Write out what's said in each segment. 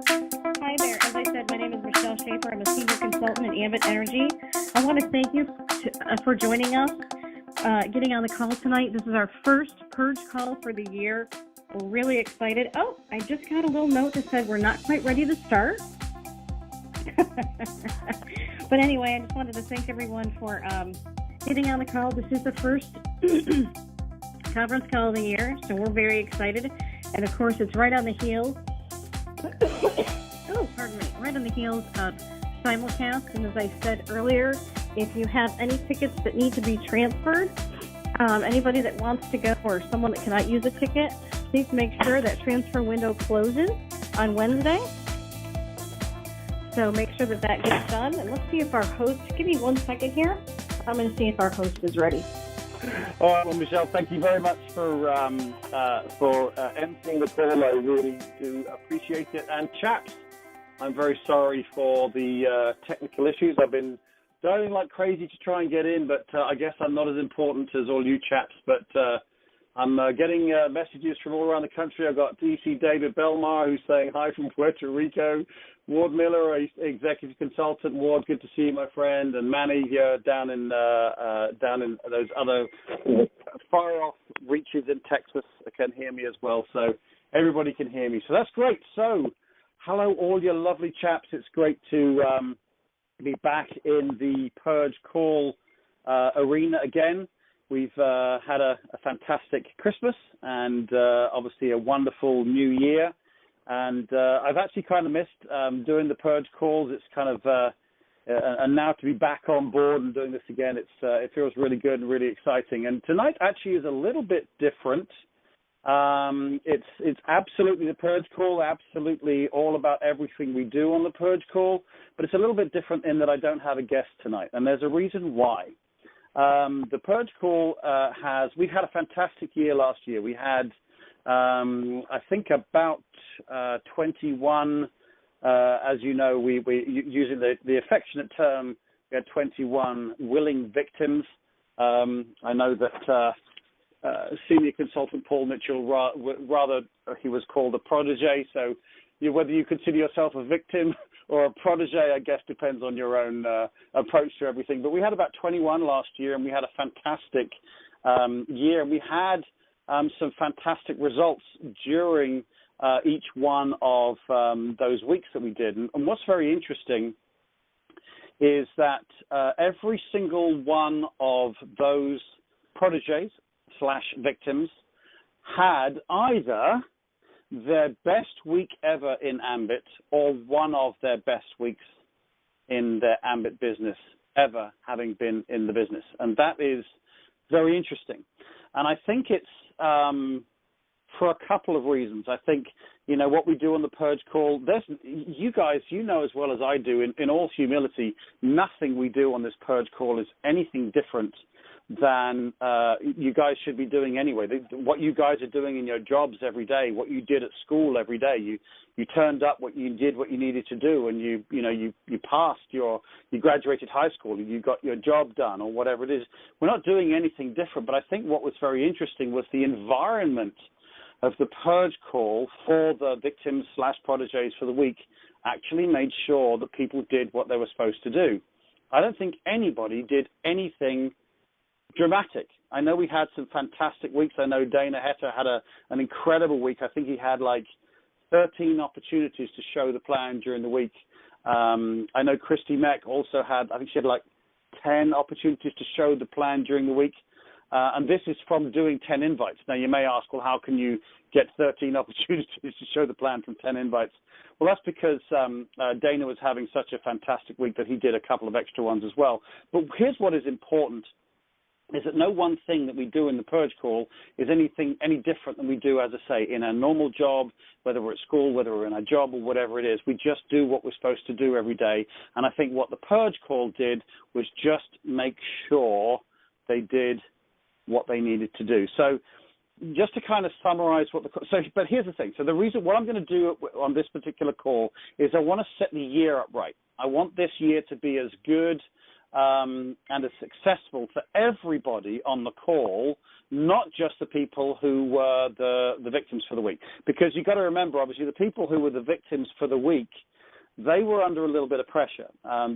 Hi there. As I said, my name is Michelle Schaefer. I'm a senior consultant at Ambit Energy. I want to thank you for joining us, getting on the call tonight. This is our first Purge call for the year. We're really excited. Oh, I just got a little note that said we're not quite ready to start. But anyway, I just wanted to thank everyone for getting on the call. This is the first conference call of the year, so we're very excited. And of course, it's right on the heels. Oh, pardon me. Right on the heels of simulcast. And as I said earlier, if you have any tickets that need to be transferred, anybody that wants to go or someone that cannot use a ticket, please make sure that transfer window closes on Wednesday. So make sure that that gets done. And let's see if our host, give me 1 second here. I'm going to see if our host is ready. All right, well, Michelle, thank you very much for emptying the call. I really do appreciate it. And chaps, I'm very sorry for the technical issues. I've been diving like crazy to try and get in, but I guess I'm not as important as all you chaps. But I'm getting messages from all around the country. I've got DC David Belmar, who's saying hi from Puerto Rico. Ward Miller, executive consultant. Ward, good to see you, my friend. And Manny here down in those other far off reaches in Texas can hear me as well. So everybody can hear me. So that's great. So hello, all you lovely chaps. It's great to be back in the Purge Call arena again. We've had a fantastic Christmas and obviously a wonderful New Year. And I've actually kind of missed doing the Purge calls. It's kind of, and now to be back on board and doing this again, it feels really good and really exciting. And tonight actually is a little bit different. It's absolutely the Purge call, absolutely all about everything we do on the Purge call, but it's a little bit different in that I don't have a guest tonight, and there's a reason why. The Purge call we've had a fantastic year last year. We had, I think about 21, as you know, we using the affectionate term, we had 21 willing victims. I know that senior consultant Paul Mitchell, rather he was called a protege. So whether you consider yourself a victim or a protege, I guess, depends on your own approach to everything. But we had about 21 last year, and we had a fantastic year. And we had some fantastic results during each one of those weeks that we did. And what's very interesting is that every single one of those proteges / victims had either their best week ever in Ambit or one of their best weeks in their Ambit business ever, having been in the business. And that is very interesting. And I think it's for a couple of reasons. I think, what we do on the Purge call, you guys, as well as I do, in all humility, nothing we do on this Purge call is anything different than you guys should be doing anyway. What you guys are doing in your jobs every day, what you did at school every day, you turned up, you did what you needed to do, and you passed you graduated high school, you got your job done or whatever it is. We're not doing anything different, but I think what was very interesting was the environment of the Purge call for the victims / proteges for the week actually made sure that people did what they were supposed to do. I don't think anybody did anything dramatic. I know we had some fantastic weeks. I know Dana Hetter had an incredible week. I think he had like 13 opportunities to show the plan during the week. I know Christy Meck also had, I think she had like 10 opportunities to show the plan during the week. And this is from doing 10 invites. Now, you may ask, well, how can you get 13 opportunities to show the plan from 10 invites? Well, that's because Dana was having such a fantastic week that he did a couple of extra ones as well. But here's what is important, is that no one thing that we do in the Purge call is any different than we do, as I say, in our normal job, whether we're at school, whether we're in our job or whatever it is. We just do what we're supposed to do every day. And I think what the Purge call did was just make sure they did what they needed to do. So just to kind of summarize but here's the thing. So the reason, what I'm going to do on this particular call is I want to set the year up right. I want this year to be as good and is successful for everybody on the call, not just the people who were the victims for the week. Because you've got to remember, obviously, the people who were the victims for the week, they were under a little bit of pressure.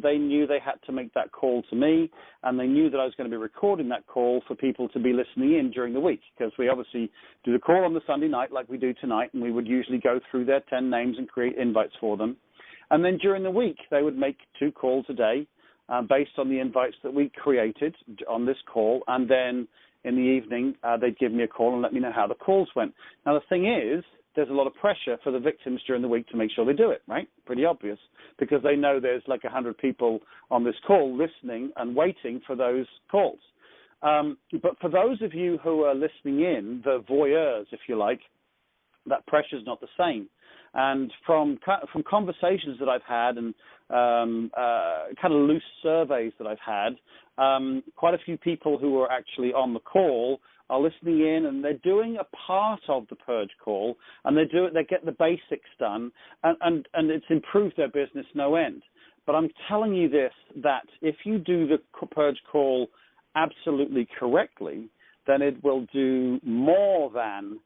They knew they had to make that call to me, and they knew that I was going to be recording that call for people to be listening in during the week, because we obviously do the call on the Sunday night like we do tonight, and we would usually go through their 10 names and create invites for them. And then during the week, they would make 2 calls a day based on the invites that we created on this call, and then in the evening, they'd give me a call and let me know how the calls went. Now, the thing is, there's a lot of pressure for the victims during the week to make sure they do it, right? Pretty obvious, because they know there's like 100 people on this call listening and waiting for those calls. But for those of you who are listening in, the voyeurs, if you like, that pressure's not the same. And from conversations that I've had and kind of loose surveys that I've had, quite a few people who are actually on the call are listening in, and they're doing a part of the Purge call, and they get the basics done, and it's improved their business no end. But I'm telling you this, that if you do the Purge call absolutely correctly, then it will do more than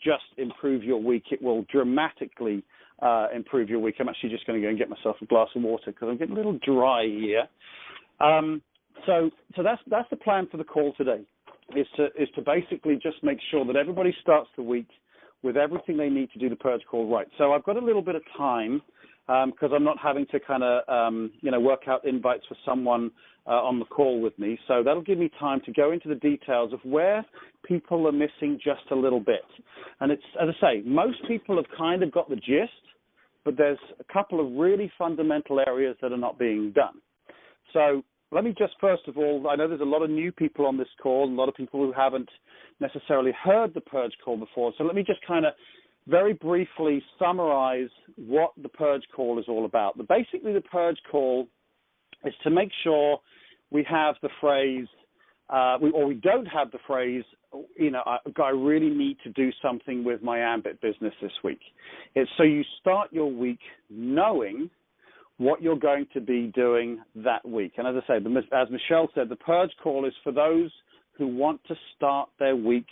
just improve your week. It will dramatically improve your week. I'm actually just going to go and get myself a glass of water because I'm getting a little dry here. So that's the plan for the call today, is to basically just make sure that everybody starts the week with everything they need to do the Purge call right. So I've got a little bit of time because I'm not having to kind of work out invites for someone on the call with me. So that'll give me time to go into the details of where people are missing just a little bit. And it's, as I say, most people have kind of got the gist, but there's a couple of really fundamental areas that are not being done. So let me just, first of all, I know there's a lot of new people on this call, a lot of people who haven't necessarily heard the Purge call before. So let me just kind of very briefly summarize what the Purge call is all about. But basically, the Purge call is to make sure we have the phrase, or we don't have the phrase, I really need to do something with my Ambit business this week. It's so you start your week knowing what you're going to be doing that week. And as I say, as Michelle said, the Purge call is for those who want to start their week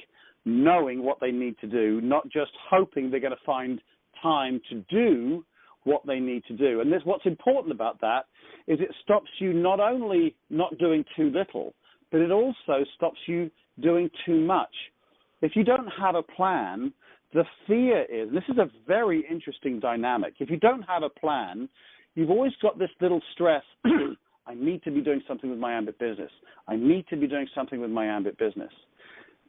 knowing what they need to do, not just hoping they're going to find time to do what they need to do. And what's important about that is it stops you not only not doing too little, but it also stops you doing too much. If you don't have a plan, the fear is, and this is a very interesting dynamic, if you don't have a plan, you've always got this little stress, I need to be doing something with my Ambit business. I need to be doing something with my Ambit business.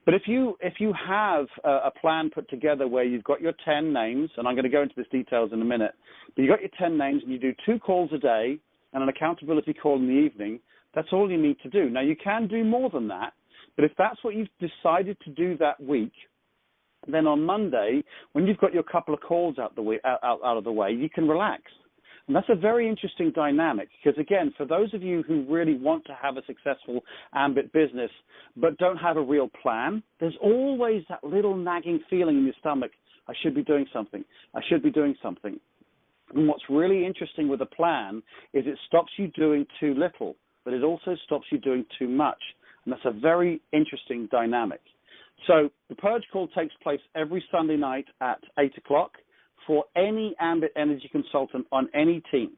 But if you have a plan put together where you've got your 10 names, and I'm going to go into this details in a minute, but you've got your 10 names and you do 2 calls a day and an accountability call in the evening, that's all you need to do. Now, you can do more than that, but if that's what you've decided to do that week, then on Monday, when you've got your couple of calls out of the way, you can relax. And that's a very interesting dynamic because, again, for those of you who really want to have a successful Ambit business but don't have a real plan, there's always that little nagging feeling in your stomach, I should be doing something. I should be doing something. And what's really interesting with a plan is it stops you doing too little, but it also stops you doing too much. And that's a very interesting dynamic. So the Purge call takes place every Sunday night at 8 o'clock. For any Ambit energy consultant on any team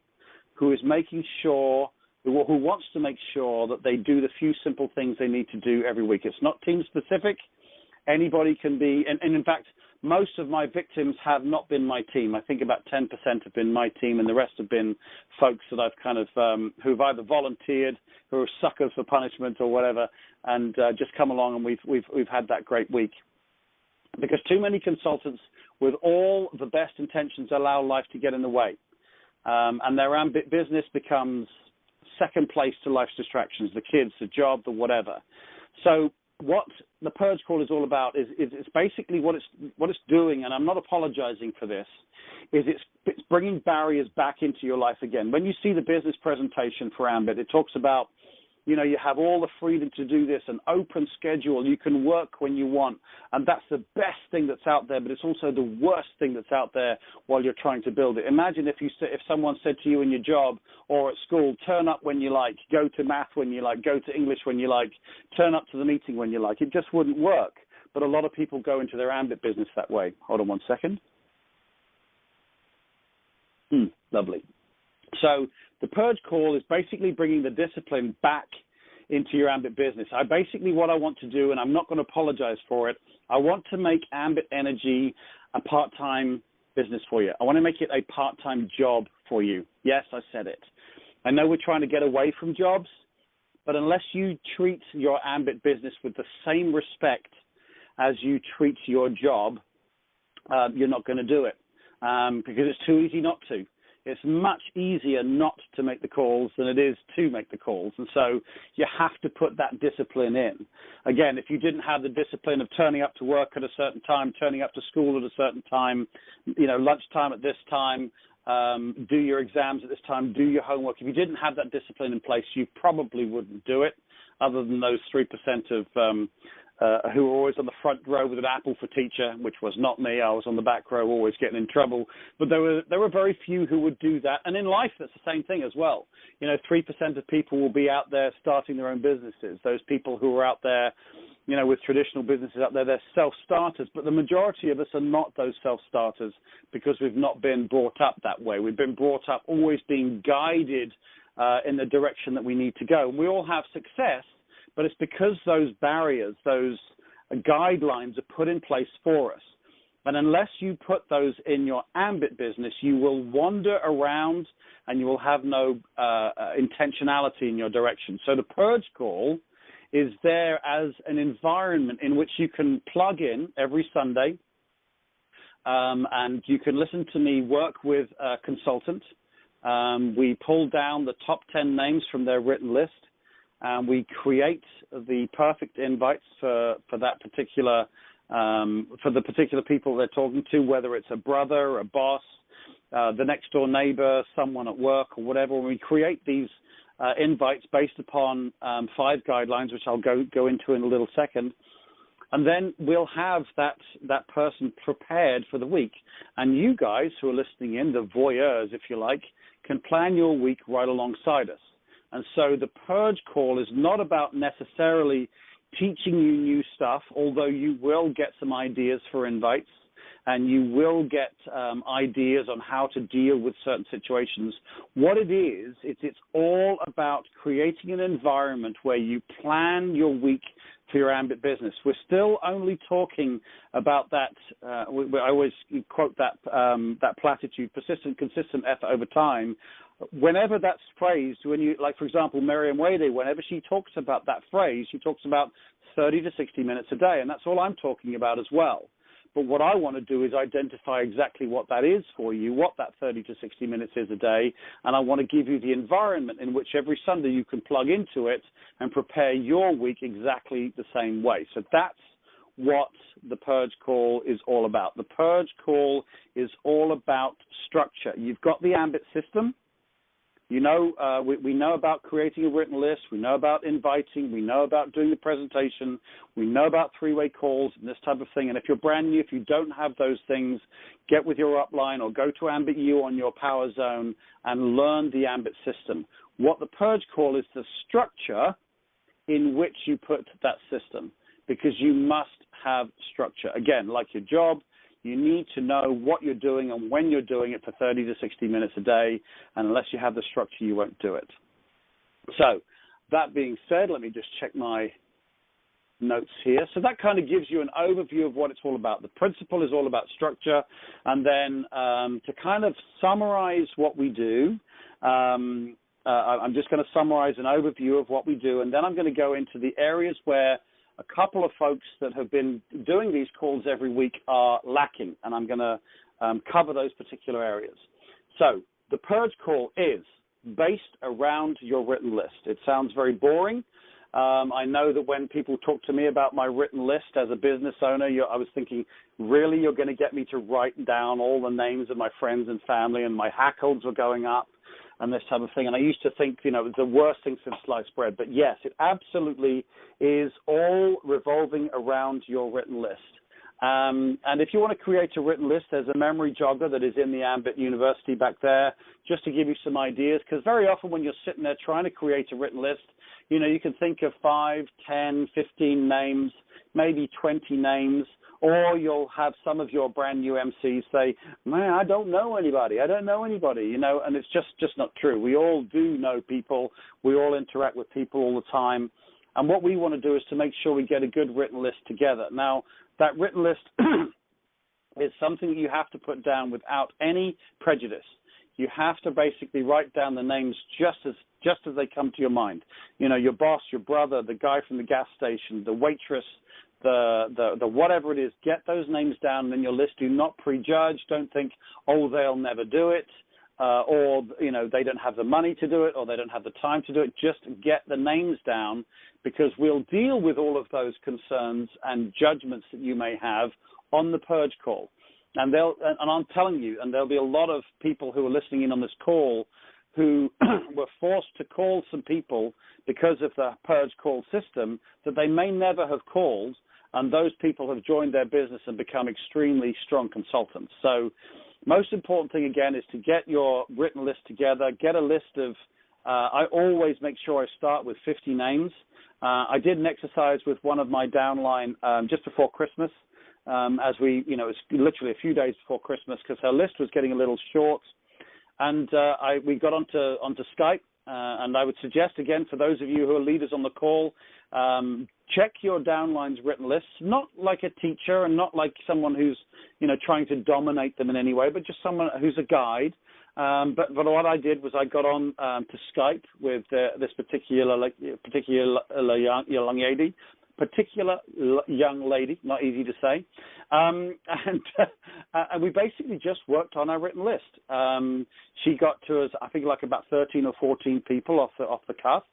who is making sure, who wants to make sure that they do the few simple things they need to do every week. It's not team specific. Anybody can be, and in fact, most of my victims have not been my team. I think about 10% have been my team, and the rest have been folks that I've kind of, who've either volunteered, who are suckers for punishment or whatever, and just come along and we've had that great week. Because too many consultants with all the best intentions allow life to get in the way. And their Ambit business becomes second place to life's distractions, the kids, the job, the whatever. So what the Purge call is all about is it's basically what it's doing, and I'm not apologizing for this, is it's bringing barriers back into your life again. When you see the business presentation for Ambit, it talks about You know, you have all the freedom to do this, an open schedule. You can work when you want. And that's the best thing that's out there, but it's also the worst thing that's out there while you're trying to build it. Imagine if someone said to you in your job or at school, turn up when you like, go to math when you like, go to English when you like, turn up to the meeting when you like. It just wouldn't work. But a lot of people go into their Ambit business that way. Hold on one second. Lovely. So the Purge Call is basically bringing the discipline back into your Ambit business. What I want to do, and I'm not going to apologize for it, I want to make Ambit Energy a part-time business for you. I want to make it a part-time job for you. Yes, I said it. I know we're trying to get away from jobs, but unless you treat your Ambit business with the same respect as you treat your job, you're not going to do it because it's too easy not to. It's much easier not to make the calls than it is to make the calls. And so you have to put that discipline in. Again, if you didn't have the discipline of turning up to work at a certain time, turning up to school at a certain time, you know, lunchtime at this time, do your exams at this time, do your homework. If you didn't have that discipline in place, you probably wouldn't do it, other than those 3% of who were always on the front row with an apple for teacher, which was not me. I was on the back row, always getting in trouble. But there were very few who would do that. And in life, that's the same thing as well. You know, 3% of people will be out there starting their own businesses. Those people who are out there, you know, with traditional businesses out there, they're self-starters. But the majority of us are not those self-starters because we've not been brought up that way. We've been brought up always being guided in the direction that we need to go. And we all have success, but it's because those barriers, those guidelines are put in place for us. And unless you put those in your Ambit business, you will wander around and you will have no intentionality in your direction. So the Purge Call is there as an environment in which you can plug in every Sunday and you can listen to me work with a consultant. We pull down the top 10 names from their written list. We create the perfect invites for that particular for the particular people they're talking to, whether it's a brother, a boss, the next door neighbor, someone at work, or whatever. And we create these invites based upon 5 guidelines, which I'll go into in a little second. And then we'll have that person prepared for the week. And you guys who are listening in, the voyeurs, if you like, can plan your week right alongside us. And so the Purge Call is not about necessarily teaching you new stuff, although you will get some ideas for invites and you will get ideas on how to deal with certain situations. What it is, it's all about creating an environment where you plan your week for your Ambit business. We're still only talking about that, I always quote that platitude, persistent, consistent effort over time. Whenever that's phrased, when you, like, for example, Merriam-Webster, whenever she talks about that phrase, she talks about 30 to 60 minutes a day, and that's all I'm talking about as well. But what I want to do is identify exactly what that is for you, what that 30 to 60 minutes is a day, and I want to give you the environment in which every Sunday you can plug into it and prepare your week exactly the same way. So that's what the Purge Call is all about. The Purge Call is all about structure. You've got the Ambit system. You know, we know about creating a written list. We know about inviting. We know about doing the presentation. We know about 3-way calls and this type of thing. And if you're brand new, if you don't have those things, get with your upline or go to Ambit U on your power zone and learn the Ambit system. What the Purge Call is the structure in which you put that system, because you must have structure. Again, like your job, you need to know what you're doing and when you're doing it for 30 to 60 minutes a day, and unless you have the structure, you won't do it. So that being said, let me just check my notes here. So that kind of gives you an overview of what it's all about. The principle is all about structure, and then to kind of summarize what we do, I'm just going to summarize an overview of what we do, and then I'm going to go into the areas where a couple of folks that have been doing these calls every week are lacking, and I'm going to cover those particular areas. So the Purge Call is based around your written list. It sounds very boring. I know that when people talk to me about my written list as a business owner, I was thinking, really, you're going to get me to write down all the names of my friends and family, and my hackles were going up. and this type of thing. And I used to think, it was the worst thing since sliced bread. But yes, it absolutely is all revolving around your written list. And if you want to create a written list, there's a memory jogger that is in the Ambit University back there, just to give you some ideas. Because very often when you're sitting there trying to create a written list, you can think of 5, 10, 15 names, maybe 20 names, or you'll have some of your brand new MCs say, man, I don't know anybody, and it's just not true. We all do know people. We all interact with people all the time. And what we want to do is to make sure we get a good written list together. Now, that written list is something that you have to put down without any prejudice. You have to basically write down the names just as they come to your mind. Your boss, your brother, the guy from the gas station, the waitress, the whatever it is. Get those names down in your list. Do not prejudge. Don't think, oh, they'll never do it, or they don't have the money to do it, or they don't have the time to do it. Just get the names down, because we'll deal with all of those concerns and judgments that you may have on the purge call. And I'm telling you, and there'll be a lot of people who are listening in on this call who were forced to call some people because of the purge call system that they may never have called, and those people have joined their business and become extremely strong consultants. So most important thing, again, is to get your written list together, get a list of, I always make sure I start with 50 names. I did an exercise with one of my downline just before Christmas, as we, it was literally a few days before Christmas, because her list was getting a little short. And we got onto Skype, and I would suggest, again, for those of you who are leaders on the call, check your downline's written lists, not like a teacher and not like someone who's, trying to domineate them in any way, but just someone who's a guide. But what I did was I got on to Skype with this particular young lady, not easy to say, and we basically just worked on our written list. She got to us, I think, like about 13 or 14 people off the cuff,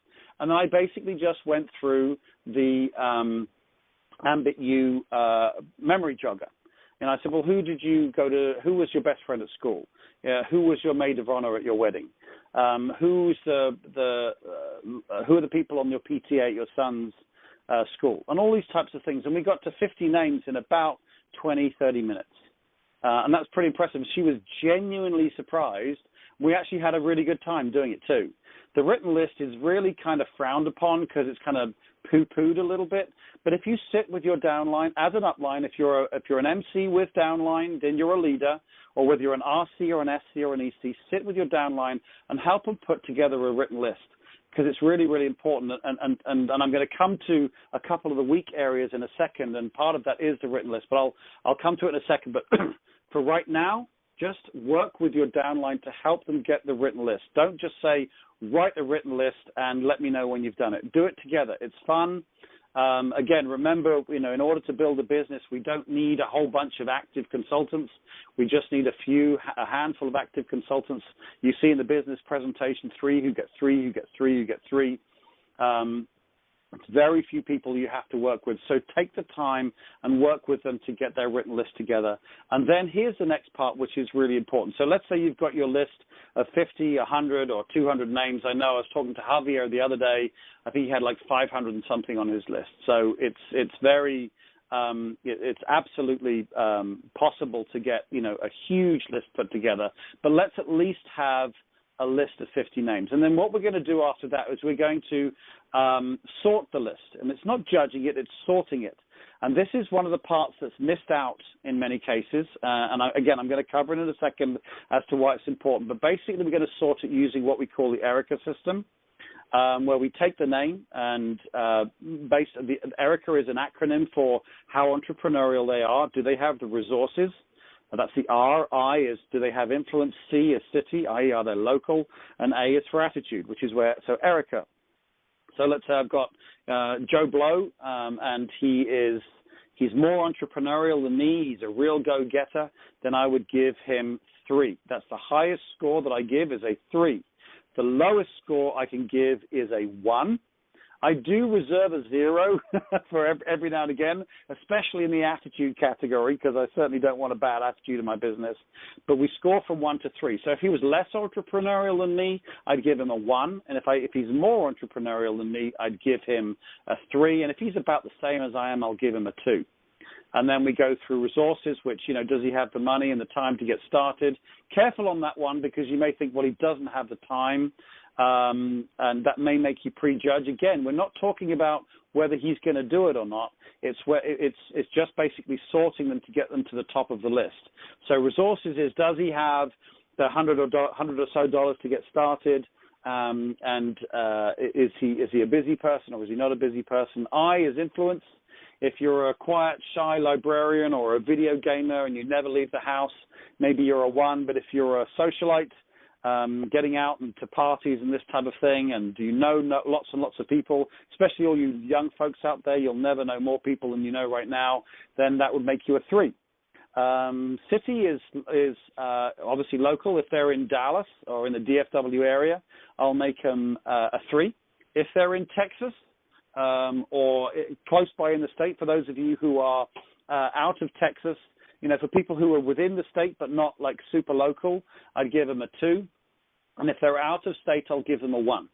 and then I basically just went through the Ambit U memory jogger. And I said, well, who did you go to? Who was your best friend at school? Who was your maid of honor at your wedding? Who are the people on your PTA at your son's school? And all these types of things. And we got to 50 names in about 20, 30 minutes. And that's pretty impressive. She was genuinely surprised. We actually had a really good time doing it too. The written list is really kind of frowned upon because it's kind of poo-pooed a little bit. But if you sit with your downline as an upline, if you're an MC with downline, then you're a leader, or whether you're an RC or an SC or an EC, sit with your downline and help them put together a written list, because it's really, really important. And I'm going to come to a couple of the weak areas in a second, and part of that is the written list, but I'll come to it in a second. But for right now, just work with your downline to help them get the written list. Don't just say, write the written list and let me know when you've done it. Do it together. It's fun. Again, remember, in order to build a business, we don't need a whole bunch of active consultants. We just need a handful of active consultants. You see in the business presentation, 3 who get 3, who get 3, who get 3. It's very few people you have to work with. So take the time and work with them to get their written list together. And then here's the next part, which is really important. So let's say you've got your list of 50, 100, or 200 names. I know I was talking to Javier the other day. I think he had like 500 and something on his list. So it's very it's absolutely possible to get a huge list put together. But let's at least have a list of 50 names. And then what we're going to do after that is we're going to sort the list. And it's not judging it, it's sorting it. And this is one of the parts that's missed out in many cases. I'm going to cover it in a second as to why it's important. But basically, we're going to sort it using what we call the ERICA system, where we take the name and ERICA is an acronym for how entrepreneurial they are. Do they have the resources? That's the R. I is, do they have influence? C is city, i.e. are they local? And A is for attitude, which is so ERICA. So let's say I've got Joe Blow, and he's more entrepreneurial than me. He's a real go-getter. Then I would give him 3. That's the highest score that I give is a 3. The lowest score I can give is a 1. I do reserve a 0 for every now and again, especially in the attitude category, because I certainly don't want a bad attitude in my business. But we score from 1 to 3. So if he was less entrepreneurial than me, I'd give him a 1. And if he's more entrepreneurial than me, I'd give him a 3. And if he's about the same as I am, I'll give him a 2. And then we go through resources, which, does he have the money and the time to get started? Careful on that one, because you may think, well, he doesn't have the time, and that may make you prejudge. Again, we're not talking about whether he's going to do it or not. It's just basically sorting them to get them to the top of the list. So resources is, does he have the $100 or so to get started? Is he a busy person, or is he not a busy person? I is influence. If you're a quiet, shy librarian or a video gamer and you never leave the house, maybe you're a 1. But if you're a socialite, getting out and to parties and this type of thing, and you know lots and lots of people, especially all you young folks out there, you'll never know more people than you know right now, then that would make you a 3. City is obviously local. If they're in Dallas or in the DFW area, I'll make them a 3. If they're in Texas, or close by in the state, for those of you who are out of Texas, for people who are within the state but not like super local, I'd give them a 2. And if they're out of state, I'll give them a 1.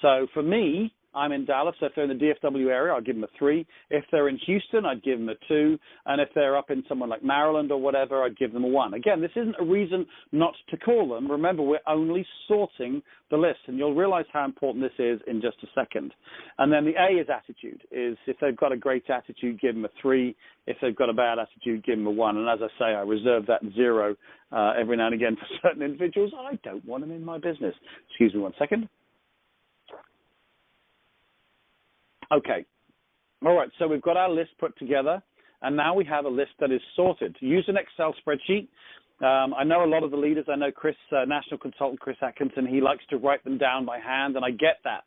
So for me, I'm in Dallas, so if they're in the DFW area, I'll give them a 3. If they're in Houston, I'd give them a 2. And if they're up in someone like Maryland or whatever, I'd give them a 1. Again, this isn't a reason not to call them. Remember, we're only sorting the list, and you'll realize how important this is in just a second. And then the A is attitude, is if they've got a great attitude, give them a 3. If they've got a bad attitude, give them a 1. And as I say, I reserve that 0 every now and again for certain individuals. I don't want them in my business. Excuse me one second. Okay. All right, so we've got our list put together, and now we have a list that is sorted. Use an Excel spreadsheet. I know a lot of the leaders. I know Chris, national consultant Chris Atkinson, he likes to write them down by hand, and I get that.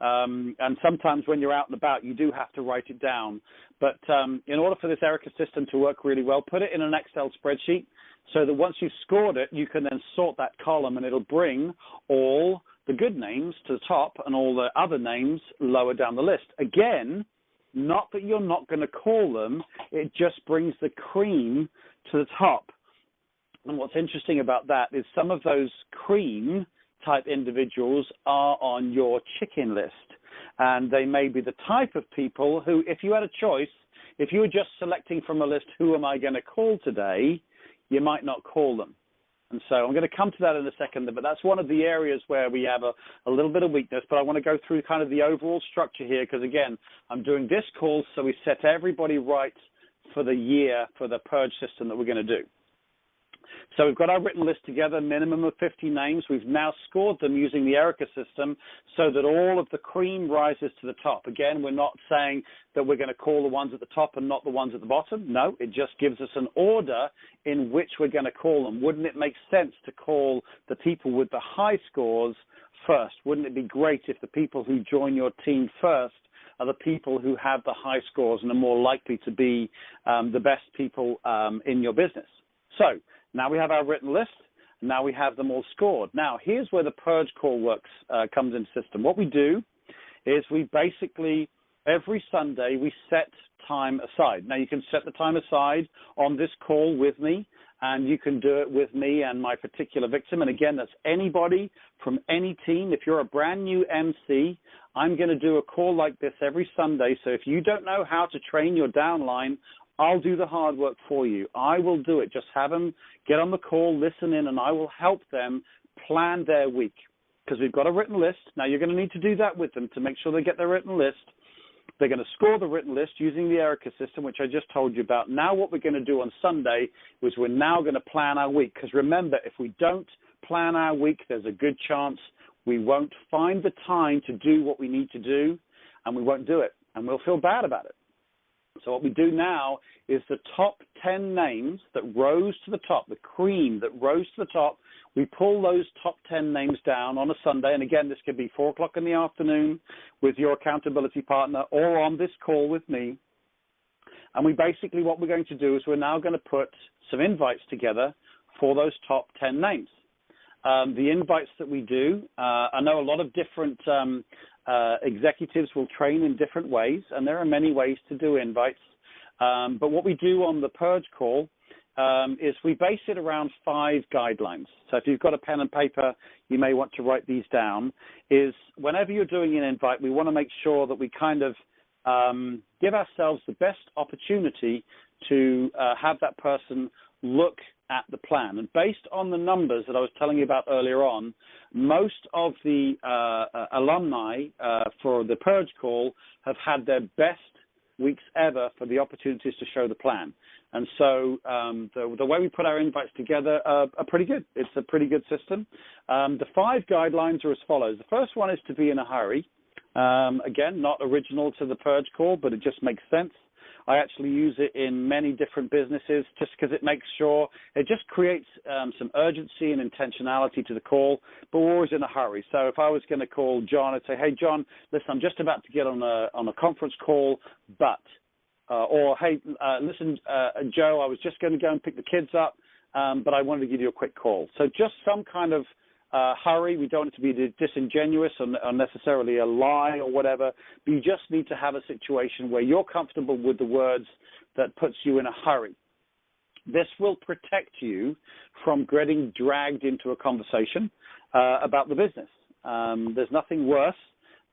And sometimes when you're out and about, you do have to write it down. But in order for this Erica system to work really well, put it in an Excel spreadsheet so that once you've scored it, you can then sort that column, and it'll bring all the good names to the top and all the other names lower down the list. Again, not that you're not going to call them, it just brings the cream to the top. And what's interesting about that is some of those cream type individuals are on your chicken list. And they may be the type of people who, if you had a choice, if you were just selecting from a list, who am I going to call today, you might not call them. And so I'm going to come to that in a second, but that's one of the areas where we have a little bit of weakness. But I want to go through kind of the overall structure here because, again, I'm doing this call so we set everybody right for the year for the purge system that we're going to do. So we've got our written list together, minimum of 50 names. We've now scored them using the Erica system so that all of the cream rises to the top. Again, we're not saying that we're going to call the ones at the top and not the ones at the bottom. No, it just gives us an order in which we're going to call them. Wouldn't it make sense to call the people with the high scores first? Wouldn't it be great if the people who join your team first are the people who have the high scores and are more likely to be the best people in your business? So now we have our written list. Now we have them all scored. Now, here's where the purge call works, comes in system. What we do is we basically, every Sunday, we set time aside. Now, you can set the time aside on this call with me, and you can do it with me and my particular victim. And again, that's anybody from any team. If you're a brand new MC, I'm going to do a call like this every Sunday. So if you don't know how to train your downline, I'll do the hard work for you. I will do it. Just have them get on the call, listen in, and I will help them plan their week because we've got a written list. Now, you're going to need to do that with them to make sure they get their written list. They're going to score the written list using the Erica system, which I just told you about. Now what we're going to do on Sunday is we're now going to plan our week because remember, if we don't plan our week, there's a good chance we won't find the time to do what we need to do, and we won't do it, and we'll feel bad about it. So what we do now is the top 10 names that rose to the top, the cream that rose to the top, we pull those top 10 names down on a Sunday. And again, this could be 4 o'clock in the afternoon with your accountability partner or on this call with me. And we basically, what we're going to do is we're now going to put some invites together for those top 10 names. The invites that we do, I know a lot of different executives will train in different ways, and there are many ways to do invites. But what we do on the Purge call is we base it around 5 guidelines. So if you've got a pen and paper, you may want to write these down. Is whenever you're doing an invite, we want to make sure that we kind of give ourselves the best opportunity to have that person look at the plan. And based on the numbers that I was telling you about earlier on, most of the alumni for the Purge call have had their best weeks ever for the opportunities to show the plan. And so the way we put our invites together are pretty good. It's a pretty good system. The 5 guidelines are as follows. The first one is to be in a hurry. Again, not original to the Purge call, but it just makes sense. I actually use it in many different businesses just because it makes sure, it just creates some urgency and intentionality to the call, but we're always in a hurry. So if I was going to call John, I'd say, hey, John, listen, I'm just about to get on a conference call, but, or hey, listen, Joe, I was just going to go and pick the kids up, but I wanted to give you a quick call. So just some kind of hurry. We don't want it to be disingenuous or necessarily a lie or whatever, but you just need to have a situation where you're comfortable with the words that puts you in a hurry. This will protect you from getting dragged into a conversation about the business. There's nothing worse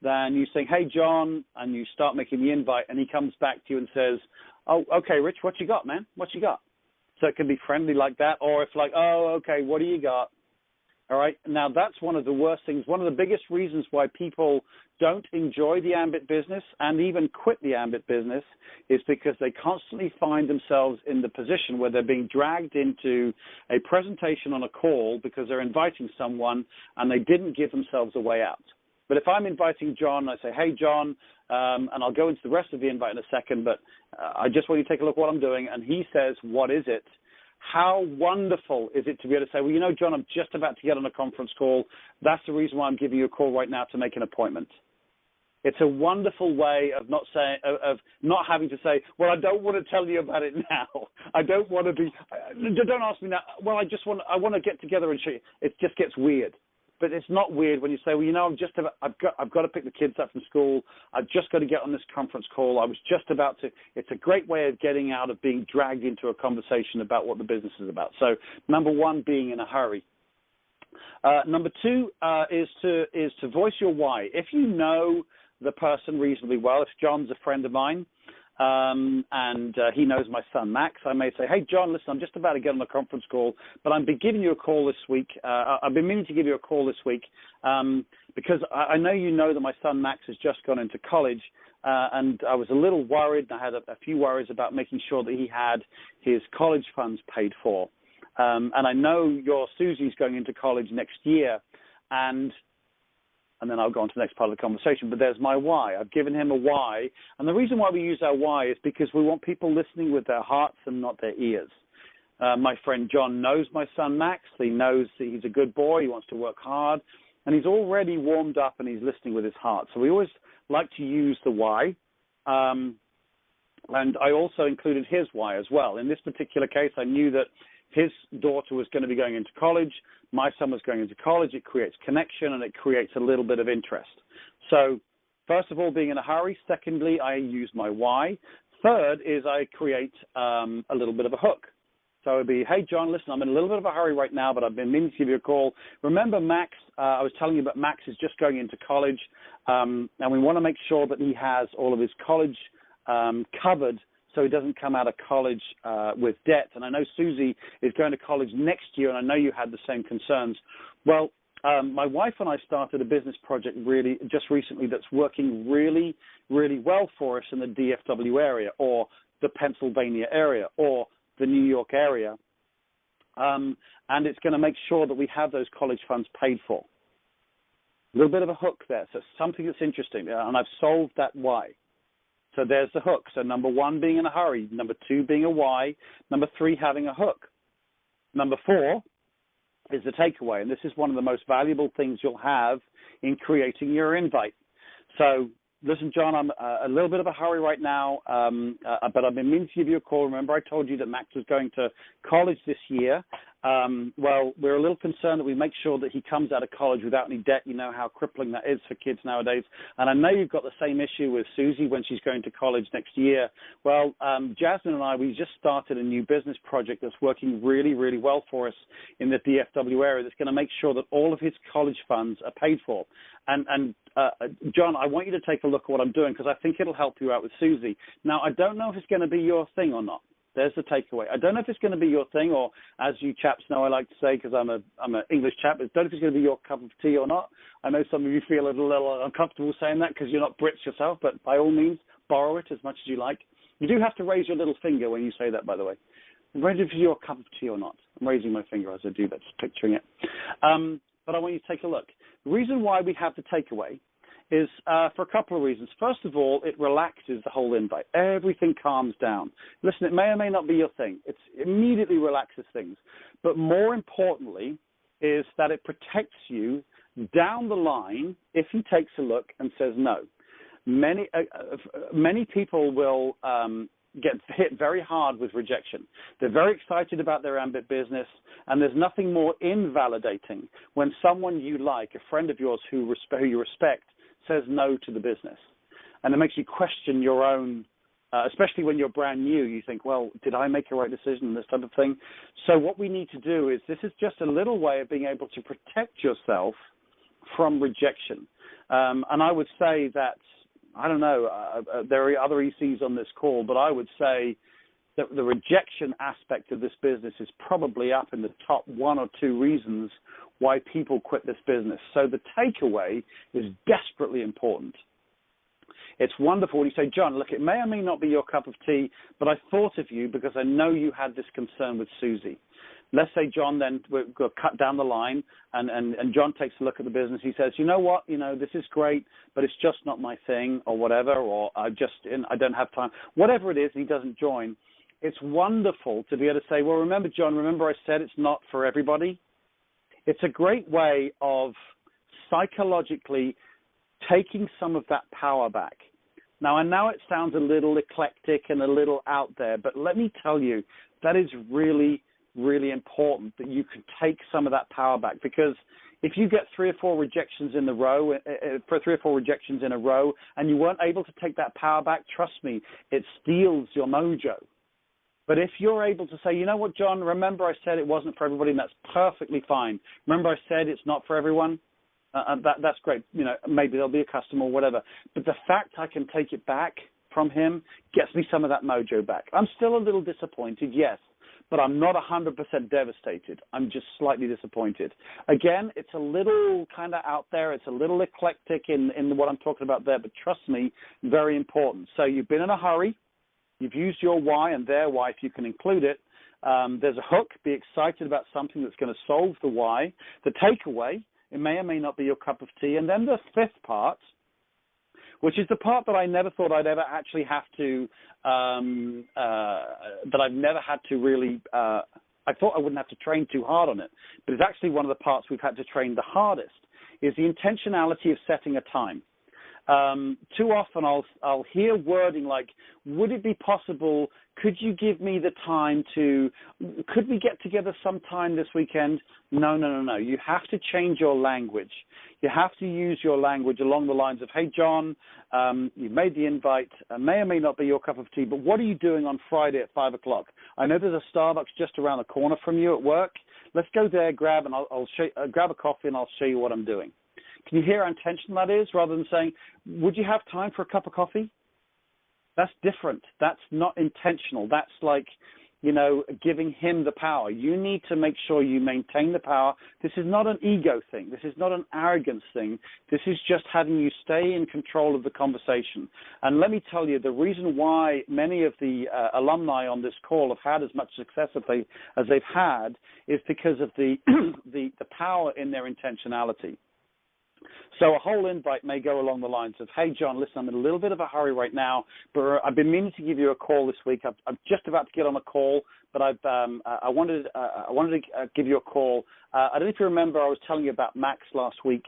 than you saying, hey, John, and you start making the invite, and he comes back to you and says, oh, okay, Rich, what you got, man? What you got? So it can be friendly like that, or if like, oh, okay, what do you got? All right. Now, that's one of the worst things. One of the biggest reasons why people don't enjoy the Ambit business and even quit the Ambit business is because they constantly find themselves in the position where they're being dragged into a presentation on a call because they're inviting someone and they didn't give themselves a way out. But if I'm inviting John, I say, hey, John, and I'll go into the rest of the invite in a second, but I just want you to take a look at what I'm doing. And he says, what is it? How wonderful is it to be able to say, well, you know, John, I'm just about to get on a conference call. That's the reason why I'm giving you a call right now to make an appointment. It's a wonderful way of not saying, of not having to say, well, I don't want to tell you about it now. I don't want to be, don't ask me now. Well, I want to get together and show you. It just gets weird. But it's not weird when you say, well, you know, I've got to pick the kids up from school. I've just got to get on this conference call. I was just about to. It's a great way of getting out of being dragged into a conversation about what the business is about. So, number 1, being in a hurry. Number 2 is to voice your why. If you know the person reasonably well, if John's a friend of mine, and he knows my son Max, I may say, hey, John, listen, I'm just about to get on a conference call, but I've been giving you a call this week. I've been meaning to give you a call this week because I know you know that my son Max has just gone into college, and I was a little worried, and I had a few worries about making sure that he had his college funds paid for. And I know your Susie's going into college next year, and then I'll go on to the next part of the conversation, but there's my why. I've given him a why, and the reason why we use our why is because we want people listening with their hearts and not their ears. My friend John knows my son Max. He knows that he's a good boy. He wants to work hard, and he's already warmed up, and he's listening with his heart. So we always like to use the why, and I also included his why as well. In this particular case, I knew that his daughter was going to be going into college. My son was going into college. It creates connection, and it creates a little bit of interest. So first of all, being in a hurry. Secondly, I use my why. Third is I create a little bit of a hook. So it would be, hey, John, listen, I'm in a little bit of a hurry right now, but I've been meaning to give you a call. Remember, Max, I was telling you about Max is just going into college, and we want to make sure that he has all of his college covered so he doesn't come out of college with debt. And I know Susie is going to college next year, and I know you had the same concerns. Well, my wife and I started a business project really just recently that's working really, really well for us in the DFW area or the Pennsylvania area or the New York area. And it's going to make sure that we have those college funds paid for. A little bit of a hook there. So something that's interesting. And I've solved that why. So there's the hook. So number 1, being in a hurry. Number 2, being a why. Number 3, having a hook. Number 4 is the takeaway. And this is one of the most valuable things you'll have in creating your invite. So listen, John, I'm a little bit of a hurry right now, but I've been meaning to give you a call. Remember, I told you that Max was going to college this year, well, we're a little concerned that we make sure that he comes out of college without any debt. You know how crippling that is for kids nowadays. And I know you've got the same issue with Susie when she's going to college next year. Well, Jasmine and I, we just started a new business project that's working really, really well for us in the DFW area that's going to make sure that all of his college funds are paid for. And John, I want you to take a look at what I'm doing because I think it'll help you out with Susie. Now, I don't know if it's going to be your thing or not. There's the takeaway. I don't know if it's going to be your thing, or as you chaps know, I like to say, because I'm an English chap, I don't know if it's going to be your cup of tea or not. I know some of you feel a little uncomfortable saying that because you're not Brits yourself, but by all means, borrow it as much as you like. You do have to raise your little finger when you say that, by the way. Whether it's your cup of tea or not. I'm raising my finger as I do that, just picturing it. But I want you to take a look. The reason why we have the takeaway is for a couple of reasons. First of all, it relaxes the whole invite. Everything calms down. Listen, it may or may not be your thing. It immediately relaxes things. But more importantly is that it protects you down the line if he takes a look and says no. Many people will get hit very hard with rejection. They're very excited about their Ambit business, and there's nothing more invalidating when someone you like, a friend of yours who you respect, says no to the business. And it makes you question your own, especially when you're brand new, you think, well, did I make a right decision, this type of thing? So what we need to do is, this is just a little way of being able to protect yourself from rejection. And I would say that, I don't know, there are other ECs on this call, but I would say that the rejection aspect of this business is probably up in the top 1 or 2 reasons why people quit this business. So the takeaway is desperately important. It's wonderful when you say, John, look, it may or may not be your cup of tea, but I thought of you because I know you had this concern with Susie. Let's say John then we're going to cut down the line, and John takes a look at the business. He says, you know what, this is great, but it's just not my thing, or whatever, or I don't have time. Whatever it is, he doesn't join. It's wonderful to be able to say, well, remember, John, remember I said it's not for everybody? It's a great way of psychologically taking some of that power back. Now, I know it sounds a little eclectic and a little out there, but let me tell you, that is really, really important that you can take some of that power back, because if you get 3 or 4 rejections in a row, and you weren't able to take that power back, trust me, it steals your mojo. But if you're able to say, you know what, John, remember I said it wasn't for everybody, and that's perfectly fine. Remember I said it's not for everyone? That's great. Maybe there'll be a customer or whatever. But the fact I can take it back from him gets me some of that mojo back. I'm still a little disappointed, yes, but I'm not 100% devastated. I'm just slightly disappointed. Again, it's a little kind of out there. It's a little eclectic in what I'm talking about there, but trust me, very important. So you've been in a hurry. You've used your why and their why, if you can include it. There's a hook. Be excited about something that's going to solve the why. The takeaway, it may or may not be your cup of tea. And then the 5th part, which is the part that I never thought I'd ever actually have to, that I've never had to really, I thought I wouldn't have to train too hard on it. But it's actually one of the parts we've had to train the hardest, is the intentionality of setting a time. Too often I'll hear wording like, would it be possible, could you give me the time to, could we get together sometime this weekend? No. You have to change your language. You have to use your language along the lines of, hey, John, you've made the invite, may or may not be your cup of tea, but what are you doing on Friday at 5 o'clock? I know there's a Starbucks just around the corner from you at work. Let's go there, grab a coffee, and I'll show you what I'm doing. Can you hear how intentional that is, rather than saying, would you have time for a cup of coffee? That's different. That's not intentional. That's like, giving him the power. You need to make sure you maintain the power. This is not an ego thing. This is not an arrogance thing. This is just having you stay in control of the conversation. And let me tell you, the reason why many of the alumni on this call have had as much success as they've had is because of the power in their intentionality. So a whole invite may go along the lines of, hey, John, listen, I'm in a little bit of a hurry right now, but I've been meaning to give you a call this week. I'm just about to get on a call, but I wanted to give you a call. I don't know if you remember, I was telling you about Max last week.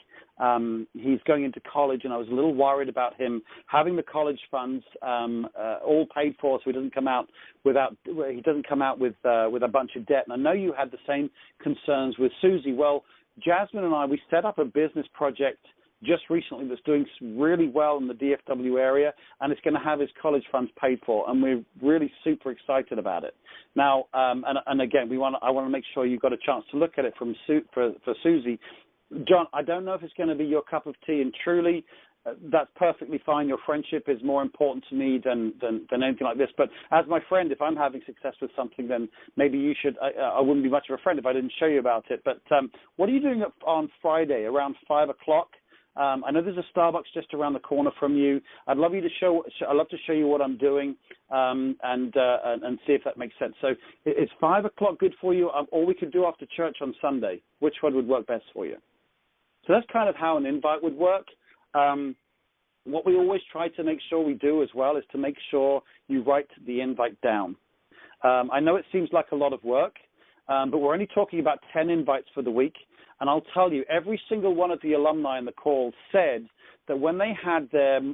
He's going into college, and I was a little worried about him having the college funds all paid for, so he doesn't come out with a bunch of debt. And I know you had the same concerns with Susie. Well, Jasmine and I, we set up a business project just recently that's doing really well in the DFW area, and it's going to have his college funds paid for, and we're really super excited about it. Now, and again, I want to make sure you got a chance to look at it for Susie. John, I don't know if it's going to be your cup of tea, and truly, that's perfectly fine. Your friendship is more important to me than anything like this. But as my friend, if I'm having success with something, then maybe you should. I wouldn't be much of a friend if I didn't show you about it. But what are you doing on Friday around 5 o'clock? I know there's a Starbucks just around the corner from you. I'd love to show you what I'm doing and see if that makes sense. So is 5 o'clock good for you? Or we could do after church on Sunday. Which one would work best for you? So that's kind of how an invite would work. What we always try to make sure we do as well is to make sure you write the invite down. I know it seems like a lot of work, but we're only talking about 10 invites for the week. And I'll tell you, every single one of the alumni in the call said that when they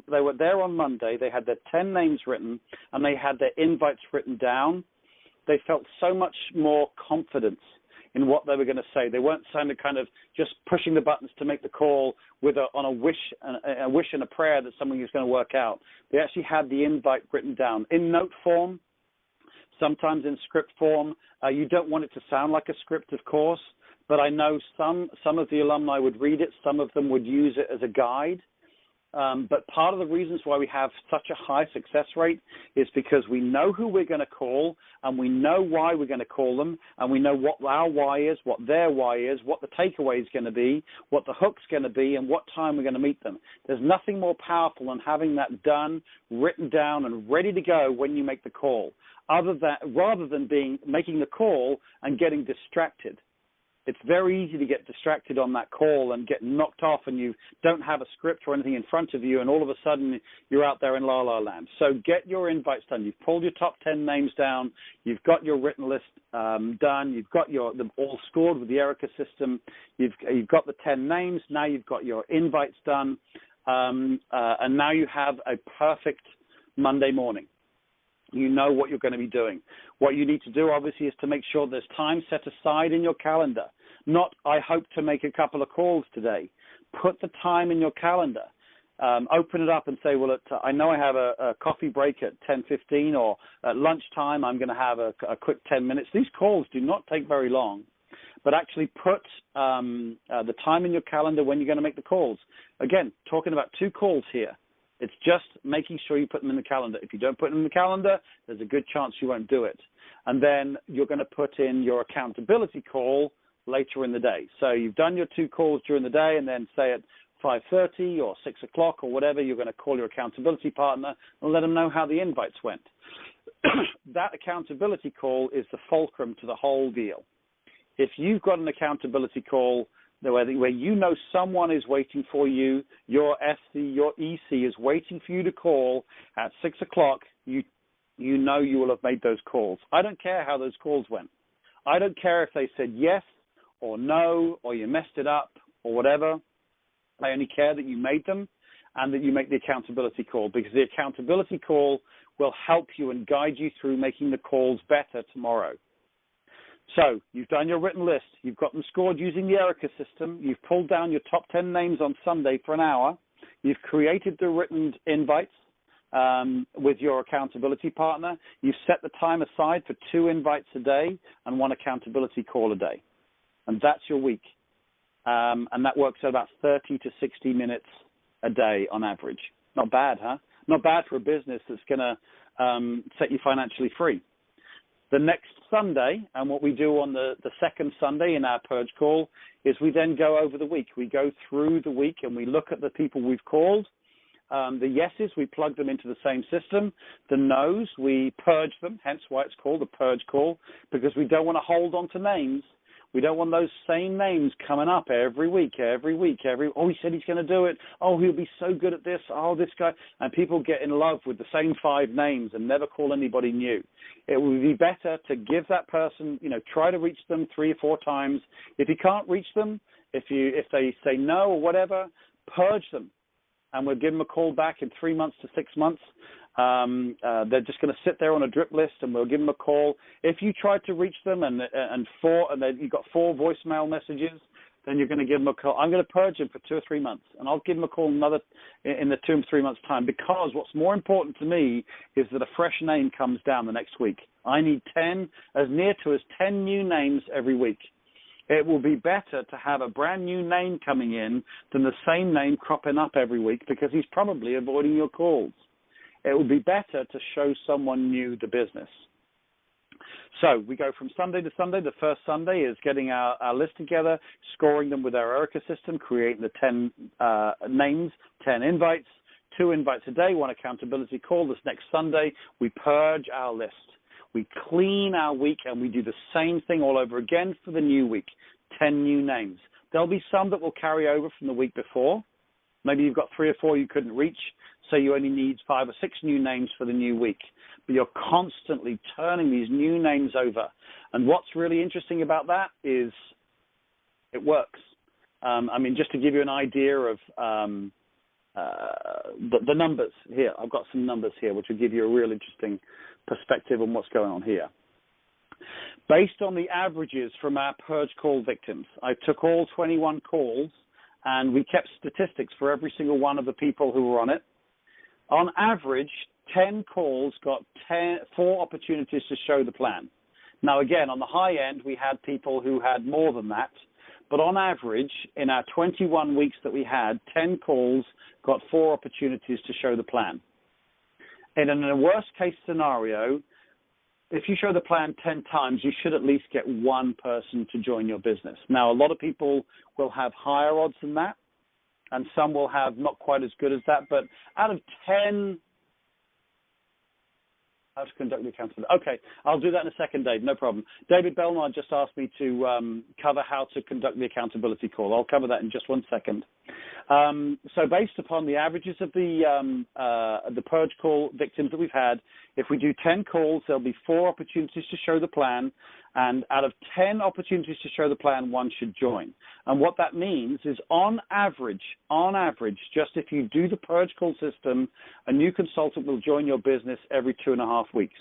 were there on Monday, they had their 10 names written and they had their invites written down. They felt so much more confidence in what they were going to say. They weren't kind of just pushing the buttons to make the call on a wish and a prayer that something was going to work out. They actually had the invite written down in note form, sometimes in script form. You don't want it to sound like a script, of course, but I know some of the alumni would read it. Some of them would use it as a guide. But part of the reasons why we have such a high success rate is because we know who we're going to call, and we know why we're going to call them, and we know what our why is, what their why is, what the takeaway is going to be, what the hook's going to be, and what time we're going to meet them. There's nothing more powerful than having that done, written down, and ready to go when you make the call, rather than making the call and getting distracted. It's very easy to get distracted on that call and get knocked off, and you don't have a script or anything in front of you, and all of a sudden you're out there in la la land. So get your invites done. You've pulled your top 10 names down. You've got your written list done. You've got them all scored with the Erica system. You've got the 10 names. Now you've got your invites done, and now you have a perfect Monday morning. You know what you're going to be doing. What you need to do, obviously, is to make sure there's time set aside in your calendar. Not, I hope to make a couple of calls today. Put the time in your calendar. Open it up and say, well, I know I have a coffee break at 10:15, or at lunchtime I'm going to have a quick 10 minutes. These calls do not take very long, but actually put the time in your calendar when you're going to make the calls. Again, talking about 2 calls here. It's just making sure you put them in the calendar. If you don't put them in the calendar, there's a good chance you won't do it. And then you're going to put in your accountability call later in the day. So you've done your 2 calls during the day, and then say at 5:30 or 6 o'clock or whatever, you're going to call your accountability partner and let them know how the invites went. That accountability call is the fulcrum to the whole deal. If you've got an accountability call where you know someone is waiting for you, your SC, your EC is waiting for you to call at 6 o'clock, you know you will have made those calls. I don't care how those calls went. I don't care if they said yes or no, or you messed it up or whatever. I only care that you made them and that you make the accountability call, because the accountability call will help you and guide you through making the calls better tomorrow. So you've done your written list. You've got them scored using the Erica system. You've pulled down your top 10 names on Sunday for an hour. You've created the written invites with your accountability partner. You've set the time aside for 2 invites a day and 1 accountability call a day. And that's your week. And that works at about 30 to 60 minutes a day on average. Not bad, huh? Not bad for a business that's going to set you financially free. The next Sunday, and what we do on the second Sunday in our Purge call, is we then go over the week. We go through the week and we look at the people we've called. The yeses, we plug them into the same system. The no's, we purge them, hence why it's called a Purge call, because we don't want to hold on to names We don't want those same names coming up every week. Oh, he said he's going to do it. Oh, he'll be so good at this. Oh, this guy. And people get in love with the same 5 names and never call anybody new. It would be better to give that person, try to reach them 3 or 4 times. If you can't reach them, if they say no or whatever, purge them. And we'll give them a call back in 3 months to 6 months. They're just going to sit there on a drip list, and we'll give them a call. If you try to reach them and you've got 4 voicemail messages, then you're going to give them a call. I'm going to purge them for 2 or 3 months, and I'll give them a call another in the 2 or 3 months' time, because what's more important to me is that a fresh name comes down the next week. I need 10, as near to as 10 new names every week. It will be better to have a brand new name coming in than the same name cropping up every week, because he's probably avoiding your calls. It will be better to show someone new the business. So we go from Sunday to Sunday. The first Sunday is getting our list together, scoring them with our Erica system, creating the 10 names, 10 invites, 2 invites a day, 1 accountability call. This next Sunday, we purge our list. We clean our week, and we do the same thing all over again for the new week, 10 new names. There'll be some that will carry over from the week before. Maybe you've got 3 or 4 you couldn't reach, so you only need 5 or 6 new names for the new week. But you're constantly turning these new names over. And what's really interesting about that is it works. Just to give you an idea of the numbers here, I've got some numbers here which will give you a real interesting perspective on what's going on here. Based on the averages from our purge call victims, I took all 21 calls, and we kept statistics for every single one of the people who were on it. On average, 10 calls got 4 opportunities to show the plan. Now, again, on the high end, we had people who had more than that. But on average, in our 21 weeks that we had, 10 calls got 4 opportunities to show the plan. And in a worst-case scenario, if you show the plan 10 times, you should at least get 1 person to join your business. Now, a lot of people will have higher odds than that, and some will have not quite as good as that. But out of 10, how to conduct the accountability. Okay, I'll do that in a second, Dave, no problem. David Belmar just asked me to cover how to conduct the accountability call. I'll cover that in just 1 second. So based upon the averages of the purge call victims that we've had, if we do 10 calls, there'll be 4 opportunities to show the plan, and out of 10 opportunities to show the plan, 1 should join. And what that means is on average, just if you do the purge call system, a new consultant will join your business every 2.5 weeks.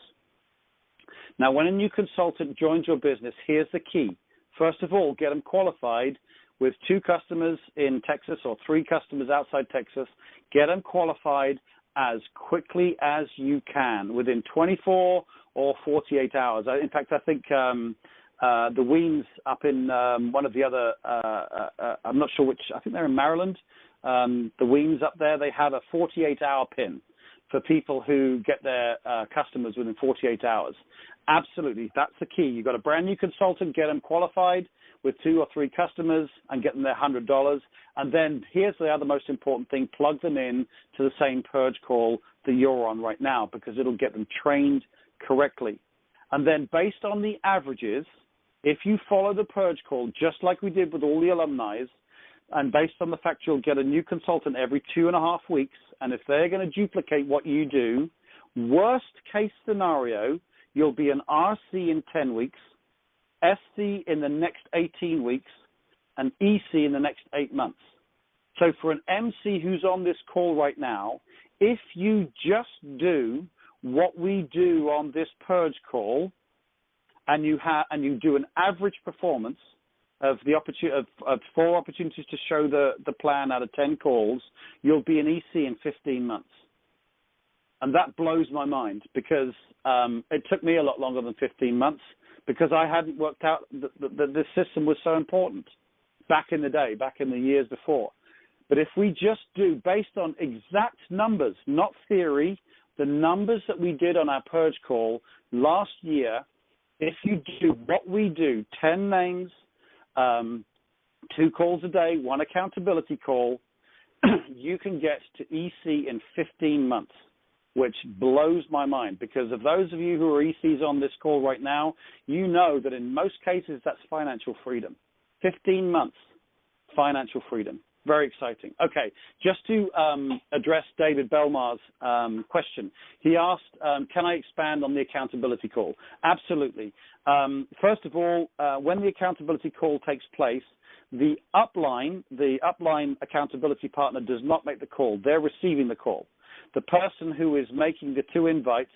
Now, when a new consultant joins your business, here's the key. First of all, get them qualified with 2 customers in Texas or 3 customers outside Texas. Get them qualified as quickly as you can, within 24 or 48 hours. In fact, I think the Weens up in one of the other, I'm not sure which, I think they're in Maryland. The Weens up there, they have a 48-hour pin for people who get their customers within 48 hours. Absolutely, that's the key. You've got a brand new consultant, get them qualified with 2 or 3 customers and get them their $100. And then here's the other most important thing, plug them in to the same purge call that you're on right now, because it'll get them trained correctly. And then based on the averages, if you follow the purge call, just like we did with all the alumni, and based on the fact you'll get a new consultant every 2.5 weeks, and if they're going to duplicate what you do, worst case scenario, you'll be an RC in 10 weeks, SC in the next 18 weeks, and EC in the next 8 months. So for an MC who's on this call right now, if you just do what we do on this purge call, and you do an average performance of the of 4 opportunities to show the plan out of 10 calls, you'll be an EC in 15 months. And that blows my mind, because it took me a lot longer than 15 months, because I hadn't worked out that this system was so important back in the day, back in the years before. But if we just do, based on exact numbers, not theory, the numbers that we did on our purge call last year, if you do what we do, 10 names, 2 calls a day, 1 accountability call, you can get to EC in 15 months. which blows my mind, because of those of you who are ECs on this call right now, you know that in most cases that's financial freedom. 15 months, financial freedom. Very exciting. Okay, just to address David Belmar's question. He asked, can I expand on the accountability call? Absolutely. First of all, when the accountability call takes place, the upline accountability partner does not make the call. They're receiving the call. The person who is making the 2 invites,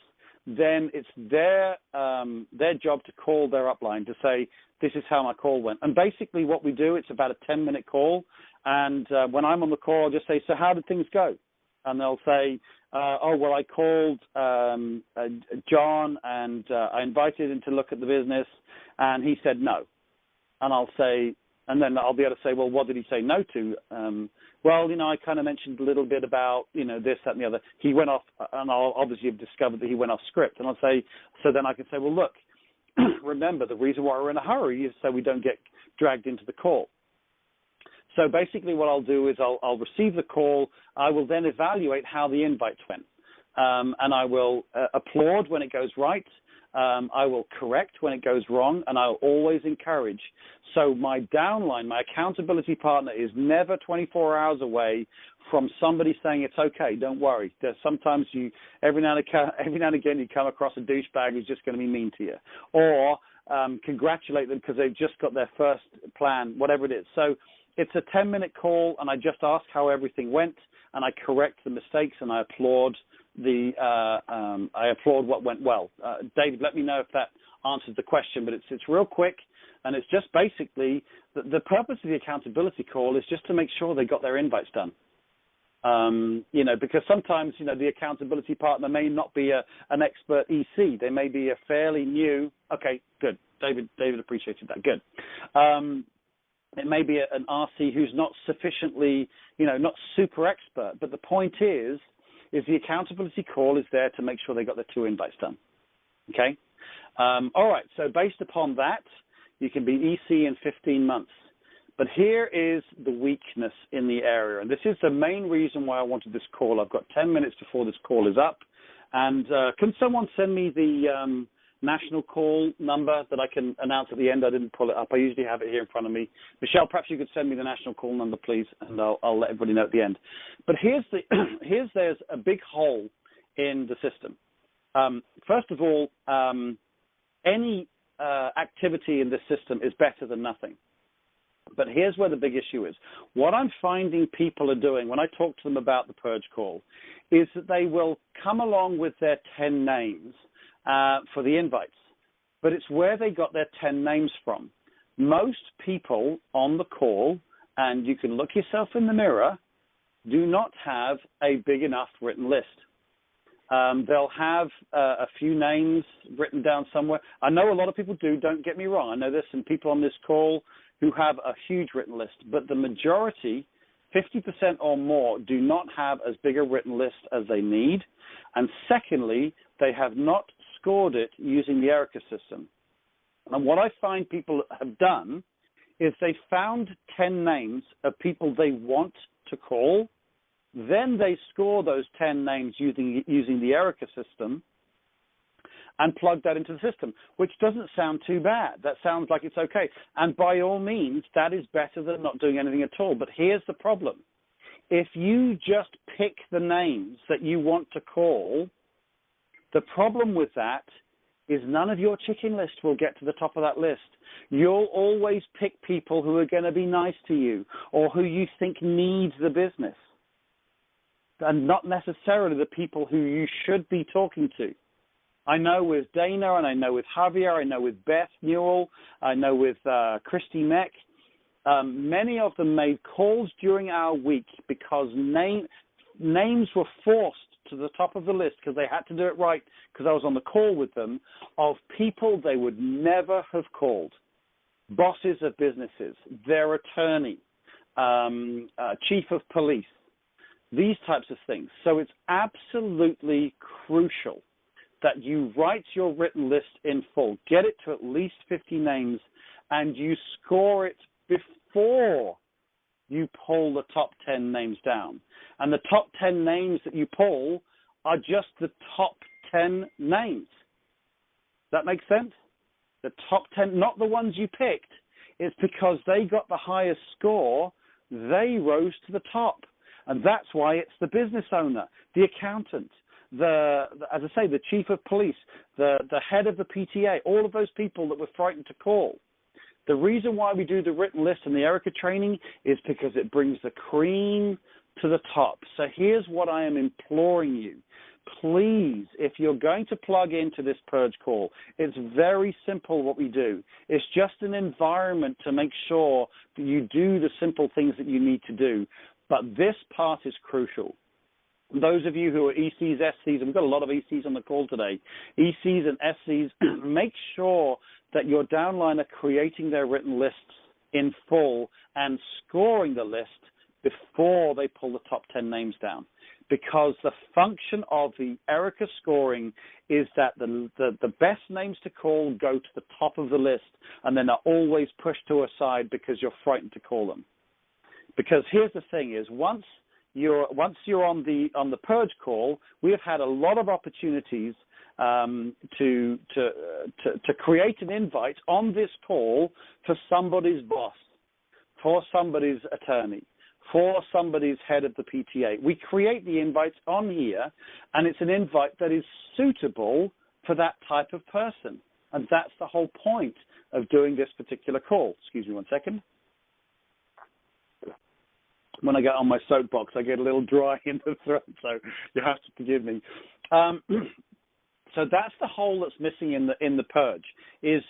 then it's their job to call their upline to say, this is how my call went. And basically what we do, it's about a 10-minute call. And when I'm on the call, I'll just say, so how did things go? And they'll say, oh, well, I called John and I invited him to look at the business and he said no. And I'll say, and then I'll be able to say, well, what did he say no to? Well, I kind of mentioned a little bit about, this, that, and the other. He went off, and I'll obviously have discovered that he went off script. And I'll say, so then I can say, well, look, remember, the reason why we're in a hurry is so we don't get dragged into the call. So basically what I'll do is I'll receive the call. I will then evaluate how the invites went. And I will applaud when it goes right. I will correct when it goes wrong, and I'll always encourage. So my downline, my accountability partner, is never 24 hours away from somebody saying it's okay, don't worry. There's sometimes every now and again you come across a douchebag who's just going to be mean to you, or congratulate them because they've just got their first plan, whatever it is. So it's a 10-minute call, and I just ask how everything went, and I correct the mistakes, and I applaud what went well. David, let me know if that answers the question, but it's real quick, and it's just basically the purpose of the accountability call is just to make sure they got their invites done. Because sometimes, the accountability partner may not be an expert EC. They may be a fairly new, okay, good. David appreciated that. Good. It may be an RC who's not sufficiently, not super expert, but the point is the accountability call is there to make sure they got their 2 invites done. Okay? All right, so based upon that, you can be EC in 15 months. But here is the weakness in the area, and this is the main reason why I wanted this call. I've got 10 minutes before this call is up, and can someone send me the national call number that I can announce at the end? I didn't pull it up. I usually have it here in front of me. Michelle, perhaps you could send me the national call number, please, and I'll let everybody know at the end. But there's a big hole in the system. First of all, any activity in this system is better than nothing. But here's where the big issue is. What I'm finding people are doing when I talk to them about the Purge call is that they will come along with their 10 names for the invites, but it's where they got their 10 names from. Most people on the call, and you can look yourself in the mirror, do not have a big enough written list. They'll have a few names written down somewhere. I know a lot of people do, don't get me wrong. I know there's some people on this call who have a huge written list, but the majority, 50% or more, do not have as big a written list as they need. And secondly, they have not scored it using the Erica system. And what I find people have done is they found 10 names of people they want to call. Then they score those 10 names using the Erica system and plug that into the system, which doesn't sound too bad. That sounds like it's okay. And by all means, that is better than not doing anything at all. But here's the problem. If you just pick the names that you want to call, the problem with that is none of your chicken list will get to the top of that list. You'll always pick people who are going to be nice to you or who you think need the business, and not necessarily the people who you should be talking to. I know with Dana, and I know with Javier, I know with Beth Newell, I know with Christy Meck, many of them made calls during our week because names were forced to the top of the list because they had to do it right, because I was on the call with them, of people they would never have called. Bosses of businesses, their attorney, chief of police, these types of things. So it's absolutely crucial that you write your written list in full, get it to at least 50 names, and you score it before you pull the top 10 names down. And the top 10 names that you pull are just the top 10 names. Does that make sense? The top 10, not the ones you picked. It's because they got the highest score, they rose to the top. And that's why it's the business owner, the accountant, as I say, the chief of police, the head of the PTA, all of those people that we're frightened to call. The reason why we do the written list and the Erica training is because it brings the cream to the top. So here's what I am imploring you. Please, if you're going to plug into this purge call, it's very simple what we do. It's just an environment to make sure that you do the simple things that you need to do. But this part is crucial. Those of you who are ECs, SCs, and we've got a lot of ECs on the call today, ECs and SCs, make sure that your downline are creating their written lists in full and scoring the list before they pull the top 10 names down. Because the function of the Erica scoring is that the best names to call go to the top of the list and then are always pushed to a side because you're frightened to call them. Because here's the thing is once you're on the purge call, we have had a lot of opportunities to create an invite on this call for somebody's boss, for somebody's attorney, for somebody's head of the PTA. We create the invites on here, and it's an invite that is suitable for that type of person. And that's the whole point of doing this particular call. Excuse me one second. When I get on my soapbox, I get a little dry in the throat, so you have to forgive me. So that's the hole that's missing in the purge. Is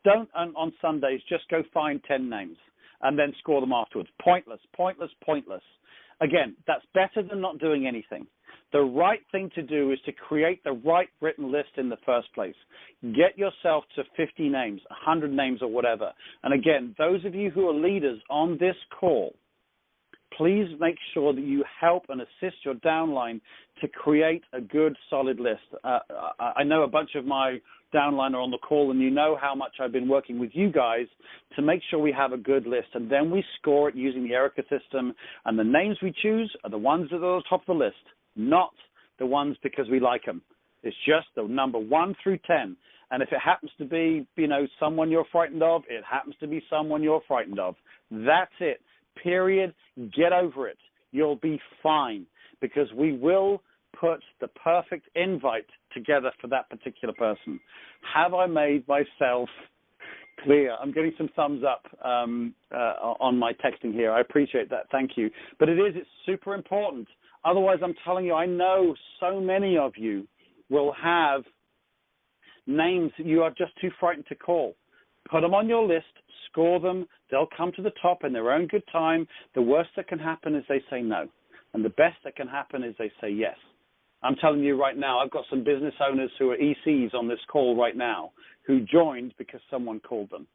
don't on Sundays just go find 10 names and then score them afterwards. Pointless. Again, that's better than not doing anything. The right thing to do is to create the right written list in the first place. Get yourself to 50 names, 100 names or whatever. And again, those of you who are leaders on this call, please make sure that you help and assist your downline to create a good, solid list. I know a bunch of my downline are on the call, and you know how much I've been working with you guys to make sure we have a good list, and then we score it using the Erica system, and the names we choose are the ones that are at the top of the list, not the ones because we like them. It's just the number 1 through 10. And if it happens to be, someone you're frightened of, it happens to be someone you're frightened of. That's it. Period. Get over it. You'll be fine because we will put the perfect invite together for that particular person. Have I made myself clear? I'm getting some thumbs up on my texting here. I appreciate that. Thank you. But it's super important. Otherwise, I'm telling you, I know so many of you will have names that you are just too frightened to call. Put them on your list, score them. They'll come to the top in their own good time. The worst that can happen is they say no. And the best that can happen is they say yes. I'm telling you right now, I've got some business owners who are ECs on this call right now who joined because someone called them.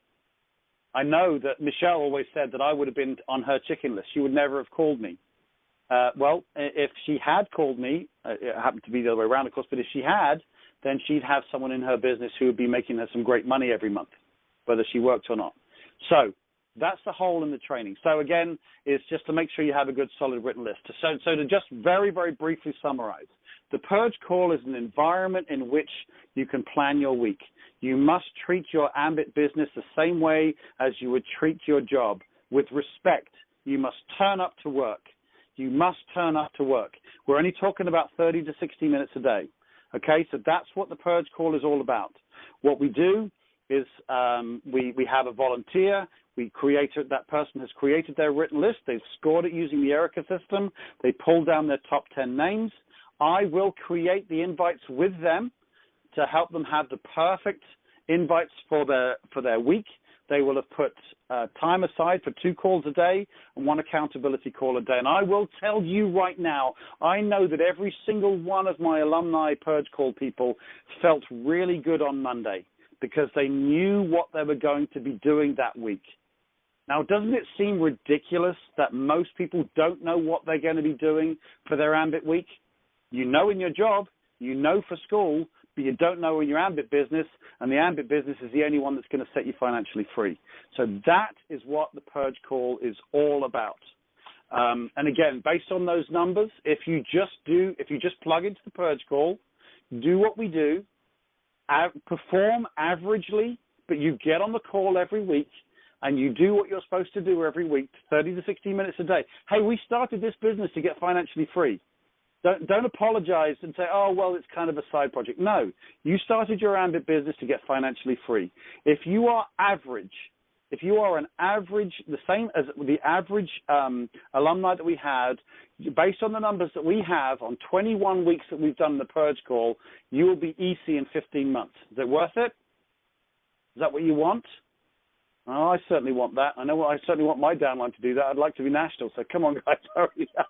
I know that Michelle always said that I would have been on her chicken list. She would never have called me. Well, if she had called me, it happened to be the other way around, of course, but if she had, then she'd have someone in her business who would be making her some great money every month, whether she worked or not. So that's the hole in the training. So again, it's just to make sure you have a good solid written list. So to just very, very briefly summarize, the Purge Call is an environment in which you can plan your week. You must treat your Ambit business the same way as you would treat your job, with respect. You must turn up to work. You must turn up to work. We're only talking about 30 to 60 minutes a day. Okay, so that's what the Purge Call is all about. What we do is we have a volunteer. That person has created their written list. They've scored it using the Erica system. They pull down their top 10 names. I will create the invites with them to help them have the perfect invites for their week. They will have put time aside for 2 calls a day and 1 accountability call a day. And I will tell you right now, I know that every single one of my alumni Purge Call people felt really good on Monday because they knew what they were going to be doing that week. Now, doesn't it seem ridiculous that most people don't know what they're going to be doing for their Ambit week? You know in your job, you know for school, but you don't know in your Ambit business, and the Ambit business is the only one that's going to set you financially free. So that is what the Purge Call is all about. And again, based on those numbers, if you just plug into the Purge Call, do what we do, perform averagely, but you get on the call every week and you do what you're supposed to do every week, 30 to 60 minutes a day. Hey, we started this business to get financially free. Don't apologize and say, oh, well, it's kind of a side project. No, you started your Ambit business to get financially free. If you are average, if you are an average, the same as the average alumni that we had, based on the numbers that we have on 21 weeks that we've done the Purge Call, you will be EC in 15 months. Is it worth it? Is that what you want? Oh, I certainly want that. I certainly want my downline to do that. I'd like to be national, so come on, guys, hurry up.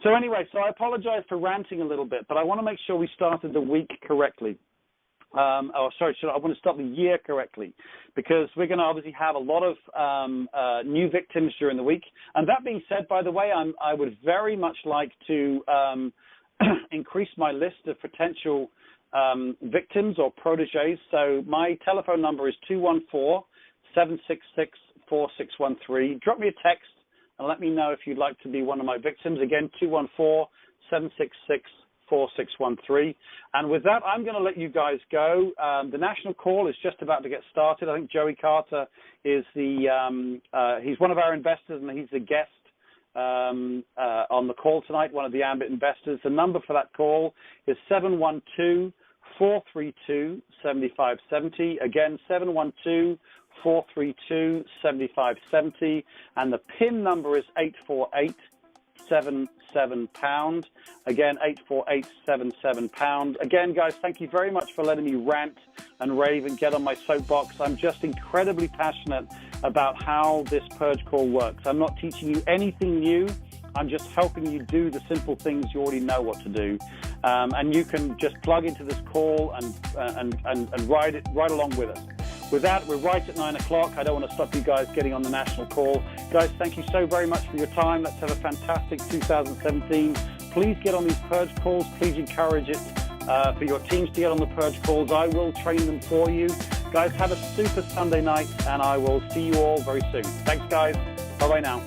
So anyway, so I apologize for ranting a little bit, but I want to make sure we started the week correctly. I want to start the year correctly, because we're going to obviously have a lot of new victims during the week. And that being said, by the way, I would very much like to increase my list of potential victims or proteges. So my telephone number is 214-766-4613. Drop me a text and let me know if you'd like to be one of my victims. Again, 214-766-4613. And with that, I'm going to let you guys go. The national call is just about to get started. I think Joey Carter is he's one of our investors, and he's the guest on the call tonight, one of the Ambit investors. The number for that call is 712-432-7570. Again, 712-432-7570. And the PIN number is 848-77#. Again, 848-77#. Again, guys, thank you very much for letting me rant and rave and get on my soapbox. I'm just incredibly passionate about how this Purge Call works. I'm not teaching you anything new. I'm just helping you do the simple things you already know what to do. And you can just plug into this call and ride along with us. With that, we're right at 9 o'clock. I don't want to stop you guys getting on the national call. Guys, thank you so very much for your time. Let's have a fantastic 2017. Please get on these Purge Calls. Please encourage it for your teams to get on the Purge Calls. I will train them for you. Guys, have a super Sunday night, and I will see you all very soon. Thanks, guys. Bye-bye now.